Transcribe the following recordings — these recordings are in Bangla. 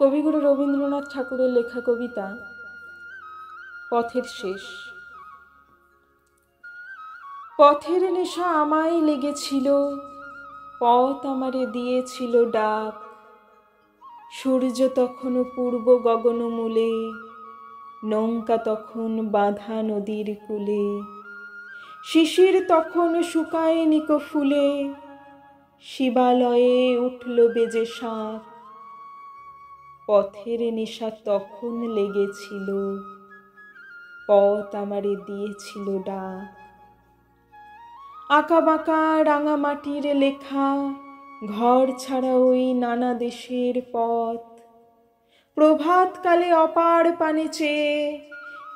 কবিগুরু রবীন্দ্রনাথ ঠাকুরের লেখা কবিতা পথের শেষ। পথের নেশা আমায় লেগেছিল, পথ আমারে দিয়েছিল ডাক। সূর্য তখনও পূর্ব গগনমূলে, নৌকা তখন বাঁধা নদীর কূলে। শিশির তখন শুকায় নিকো ফুলে, শিবালয়ে উঠল বেজে শাঁখ। পথের নেশা তখন লেগেছিল, পথ আমারে দিয়েছিল ডাক। আঁকা বাঁকা রাঙা মাটির লেখা, ঘর ছাড়া ওই নানা দেশের পথ। প্রভাতকালে অপার পানে চেয়ে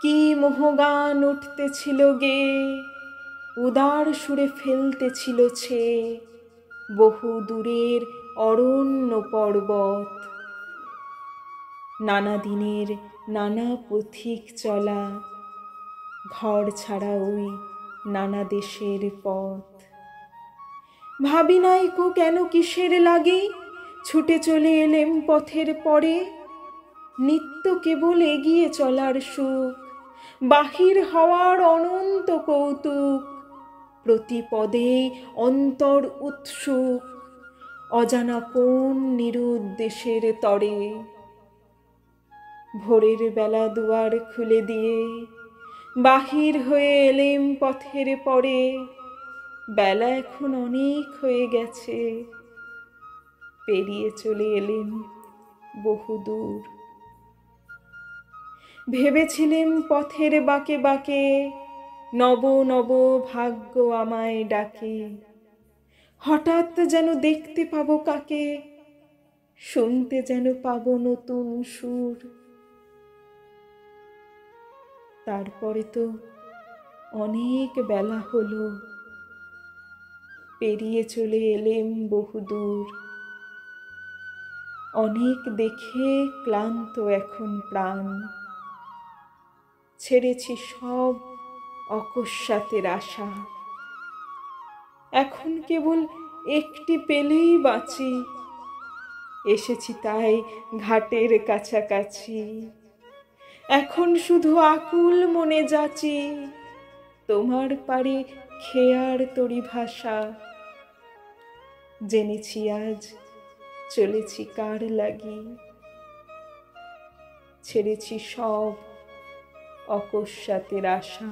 কি মোহগান উঠতেছিল গে, উদার সুরে ফেলতেছিল ছে বহু দূরের অরণ্য পর্বত। নানা দিনের নানা পথিক চলা, ঘর ছাড়া ওই নানা দেশের পথ। ভাবি নাইকো কেন কিসের লাগে, ছুটে চলে এলেম পথের পরে। নিত্য কেবল এগিয়ে চলার সুখ, বাহির হওয়ার অনন্ত কৌতুক। প্রতি পদে অন্তর উৎসুক, অজানা কোন নিরুদ্দেশের তরে। ভোরের বেলা দুয়ার খুলে দিয়ে বাহির হয়ে এলেম পথের পরে। বেলা এখন অনেক হয়ে গেছে, পেরিয়ে চলে এলেম বহুদূর। ভেবেছিলেম পথের বাঁকে বাঁকে নব নব ভাগ্য আমায় ডাকে। হঠাৎ যেন দেখতে পাবো কাকে, শুনতে যেন পাবো নতুন সুর। তারপরে তো অনেক বেলা হলো, পেরিয়ে চলে এলেম বহুদূর। অনেক দেখে ক্লান্ত এখন প্রাণ, ছেড়েছি সব অকস্মাতের আশা। এখন কেবল একটি পেলেই বাঁচি, এসেছি তাই ঘাটের কাছাকাছি। এখন শুধু আকুল মনে যাচি, তোমার পারে খেয়ার তরি ভাষা। জেনেছি আজ চলেছি কার লাগি, ছেড়েছি সব অকস্মাতের আশা।